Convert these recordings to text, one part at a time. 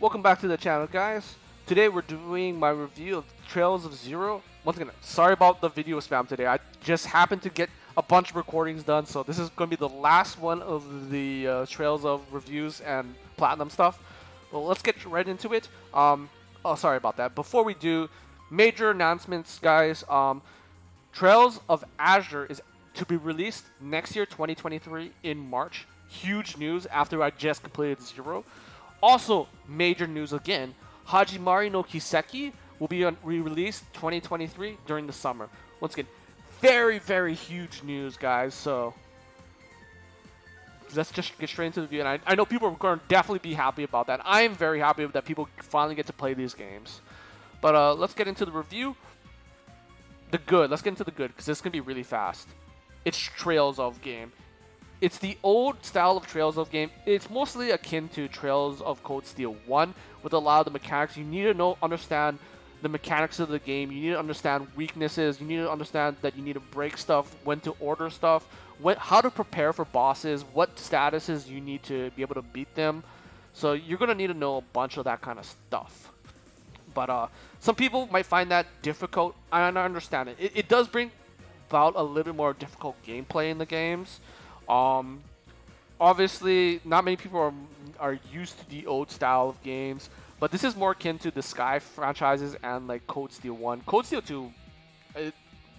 Welcome back to the channel, guys. Today we're doing my review of Trails of Zero. Once again, sorry about the video spam today. I just happened to get a bunch of recordings done, so this is going to be the last one of the Trails of reviews and platinum stuff. Well, let's get right into it. Oh, sorry about that. Before we do, major announcements, guys. Trails of Azure is to be released next year, 2023, in March. Huge news after I just completed Zero. Also, major news again, Hajimari no Kiseki will be re-released 2023 during the summer. Once again, very, very huge news, guys. So let's just get straight into the video. And I know people are going to definitely be happy about that. I am very happy that people finally get to play these games. But let's get into the review. The good. Let's get into the good because this is going to be really fast. It's Trails of game. It's the old style of Trails of game. It's mostly akin to Trails of Cold Steel 1 with a lot of the mechanics. You need to understand the mechanics of the game. You need to understand weaknesses. You need to understand that you need to break stuff, when to order stuff, how to prepare for bosses, what statuses you need to be able to beat them. So you're going to need to know a bunch of that kind of stuff. But some people might find that difficult. I understand it. It does bring about a little bit more difficult gameplay in the games. Obviously, not many people are used to the old style of games, but this is more akin to the Sky franchises and like Cold Steel 1. Cold Steel 2,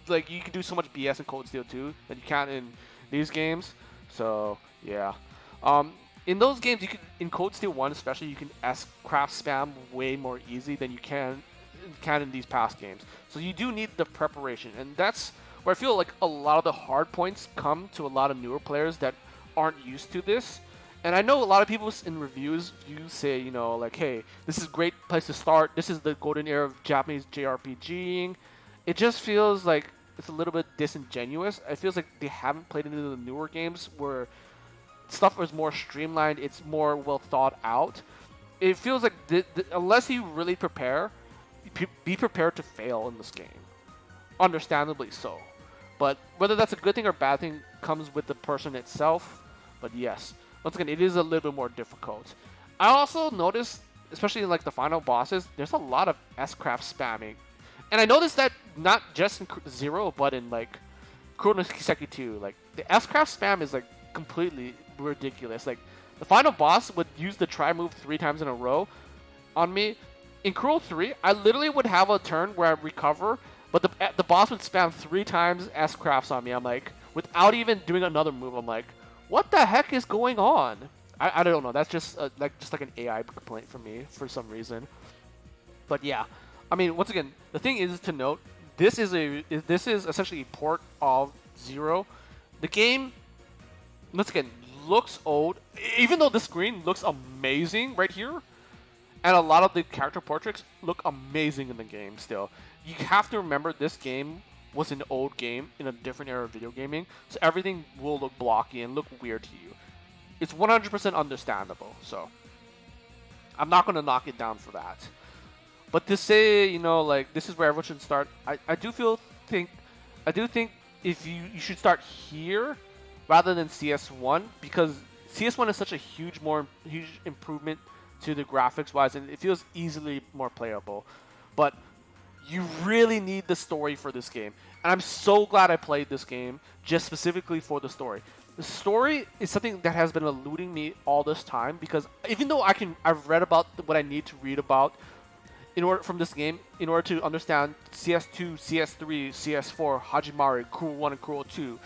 like you can do so much BS in Cold Steel 2 that you can't in these games. So yeah, in those games, in Cold Steel 1 especially, you can S-craft spam way more easy than you can in these past games. So you do need the preparation, and that's where I feel like a lot of the hard points come to a lot of newer players that aren't used to this. And I know a lot of people in reviews, you say, you know, like, hey, this is a great place to start. This is the golden era of Japanese JRPGing. It just feels like it's a little bit disingenuous. It feels like they haven't played into the newer games where stuff is more streamlined. It's more well thought out. It feels like unless you really prepare, be prepared to fail in this game. Understandably so. But whether that's a good thing or bad thing comes with the person itself. But yes, once again, it is a little bit more difficult. I also noticed, especially in like the final bosses, there's a lot of S-craft spamming. And I noticed that not just in Zero, but in like Chrono Kiseki 2. Like the S-craft spam is like completely ridiculous. Like the final boss would use the try move 3 times in a row on me. In Cruel 3, I literally would have a turn where I recover, but the boss would spam 3 times S-crafts on me. I'm like, without even doing another move, I'm like, what the heck is going on? I don't know. That's just like an AI complaint for me for some reason. But yeah, I mean, once again, the thing is to note, this is essentially a port of Zero. The game, once again, looks old, even though the screen looks amazing right here. And a lot of the character portraits look amazing in the game still. You have to remember this game was an old game in a different era of video gaming, so everything will look blocky and look weird to you. It's 100% understandable, so I'm not going to knock it down for that. But to say, you know, like, this is where everyone should start, I do think if you should start here rather than CS1, because CS1 is such a huge improvement to the graphics wise, and it feels easily more playable. But you really need the story for this game, and I'm so glad I played this game just specifically for the story. The story is something that has been eluding me all this time, because even though I've read about what I need to read about from this game in order to understand CS2, CS3, CS4, Hajimari, Cruel 1, and Cruel 2,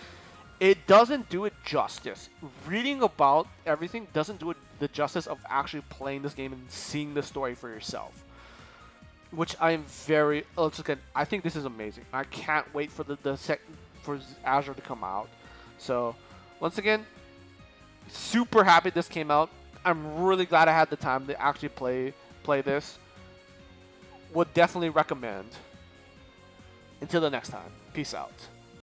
it doesn't do it justice. Reading about everything doesn't do it the justice of actually playing this game and seeing the story for yourself. Which I am very... I think this is amazing. I can't wait for for Azure to come out. So, once again, super happy this came out. I'm really glad I had the time to actually play this. Would definitely recommend. Until the next time, peace out.